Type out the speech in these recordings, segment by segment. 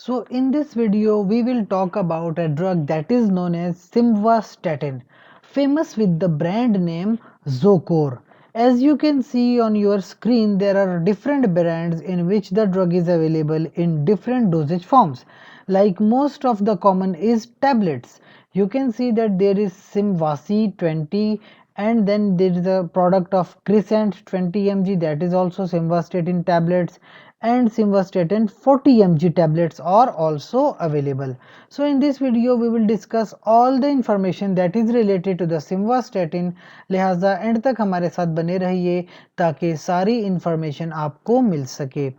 So in this video, we will talk about a drug that is known as simvastatin, famous with the brand name Zocor. As you can see on your screen, there are different brands in which the drug is available in different dosage forms. Like most of the common is tablets. You can see that there is Simvasi 20, and then there is a product of Crescent 20 mg, that is also simvastatin tablets, and simvastatin 40 mg tablets are also available. So in this video we will discuss all the information that is related to the simvastatin. लिहाजा and तक हमारे साथ बने रहिए ताकि सारी information आपको मिल सके।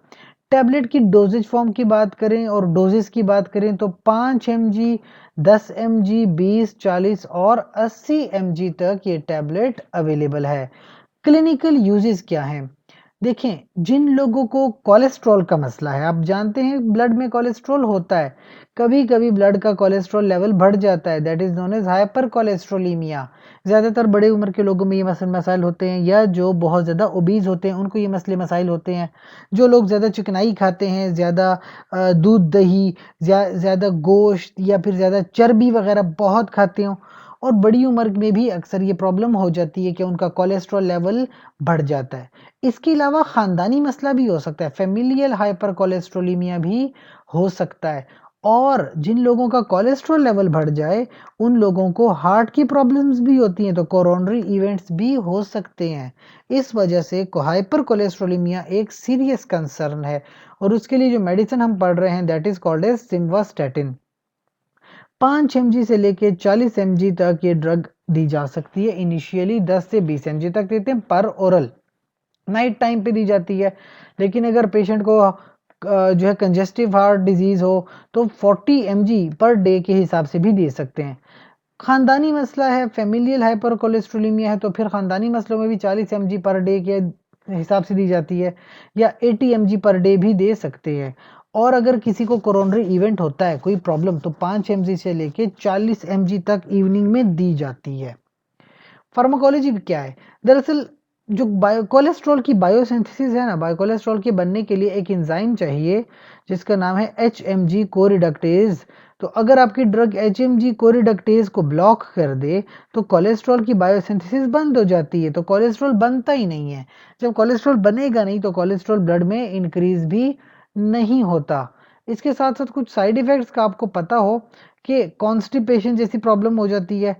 टैबलेट की डोजेज फॉर्म की बात करें और डोजेस की बात करें तो 5 mg, 10 mg, 20, 40 और 80 mg तक ये टैबलेट अवेलेबल है। क्लिनिकल यूजेस क्या हैं? देखें, जिन लोगों को कोलेस्ट्रॉल का मसला है, आप जानते हैं ब्लड में कोलेस्ट्रॉल होता है, कभी कभी ब्लड का कोलेस्ट्रॉल लेवल बढ़ जाता है, that is known as hypercholesterolemia. ज़्यादातर बड़े उम्र के लोगों में ये मसले मसाइल होते हैं, या जो बहुत ज़्यादा ओबीज होते हैं उनको ये मसले मसाइल होते हैं। जो लोग ज़्यादा चिकनाई खाते हैं, ज़्यादा दूध दही, ज़्यादा गोश्त या फिर ज़्यादा चर्बी वगैरह बहुत खाते हो, और बड़ी उम्र में भी अक्सर ये प्रॉब्लम हो जाती है कि उनका कोलेस्ट्रॉल लेवल बढ़ जाता है। इसके अलावा ख़ानदानी मसला भी हो सकता है, फ़ैमिलियल हाइपर कोलेस्ट्रोलीमिया भी हो सकता है। और जिन लोगों का कोलेस्ट्रॉल लेवल बढ़ जाए, उन लोगों को हार्ट की प्रॉब्लम्स भी होती हैं, तो कोरोनरी इवेंट्स भी हो सकते हैं। इस वजह से हाइपर कोलेस्ट्रोलीमिया एक सीरियस कंसर्न है, और उसके लिए जो मेडिसिन हम पढ़ रहे हैं that is called as simvastatin. 5 mg से लेके 40 mg तक ये ड्रग दी जा सकती है। इनिशियली 10 से 20 mg तक देते हैं पर ओरल, नाइट टाइम पे दी जाती है। लेकिन अगर पेशेंट को जो है कंजेस्टिव हार्ट डिजीज हो तो 40 mg पर डे के हिसाब से भी दे सकते हैं। खानदानी मसला है, फेमिलियल हाइपर कोलेस्ट्रोलीमिया है, तो फिर खानदानी मसलों में भी 40 mg पर डे के हिसाब से दी जाती है, या 80 mg पर डे भी दे सकते हैं। और अगर किसी को कोरोनरी इवेंट होता है, कोई प्रॉब्लम, तो 5 mg से लेके 40 mg तक इवनिंग में दी जाती है। फार्माकोलॉजी क्या है? दरअसल जो कोलेस्ट्रॉल की बायोसिंथेसिस है ना, कोलेस्ट्रॉल के बनने के लिए एक एंजाइम चाहिए जिसका नाम है HMG कोरिडक्टेज। तो अगर आपकी ड्रग HMG कोरिडक्टेज को ब्लॉक कर दे तो कोलेस्ट्रॉल की बायोसिंथेसिस बंद हो जाती है, तो कोलेस्ट्रॉल बनता ही नहीं है। जब कोलेस्ट्रॉल बनेगा नहीं तो कोलेस्ट्रॉल ब्लड में इंक्रीज भी नहीं होता। इसके साथ साथ कुछ साइड इफेक्ट्स का आपको पता हो कि कॉन्स्टिपेशन जैसी प्रॉब्लम हो जाती है,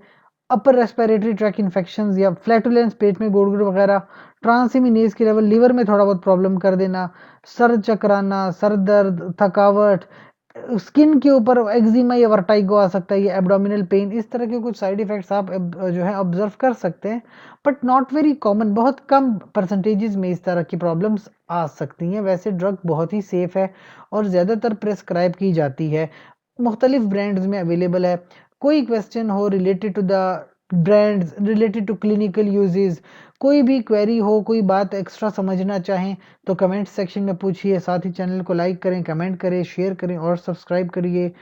अपर रेस्पिरेटरी ट्रैक इन्फेक्शंस या फ्लैटुलेंस, पेट में गुड़गुड़ वगैरह, ट्रांसएमिनेज की लेवल लिवर में थोड़ा बहुत प्रॉब्लम कर देना, सर चकराना, सर दर्द, थकावट, स्किन के ऊपर एक्जिमा या वर्टाइगो आ सकता है, ये एब्डोमिनल पेन, इस तरह के कुछ साइड इफेक्ट्स आप जो है ऑब्जर्व कर सकते हैं, बट नॉट वेरी कॉमन। बहुत कम परसेंटेजेस में इस तरह की प्रॉब्लम्स आ सकती हैं। वैसे ड्रग बहुत ही सेफ है और ज़्यादातर प्रेस्क्राइब की जाती है, मुख्तलिफ ब्रांड्स में अवेलेबल है। कोई क्वेश्चन हो related to the brands, related to clinical uses, कोई भी क्वेरी हो, कोई बात एक्स्ट्रा समझना चाहें तो कमेंट सेक्शन में पूछिए। साथ ही चैनल को लाइक करें, कमेंट करें, शेयर करें और सब्सक्राइब करिए।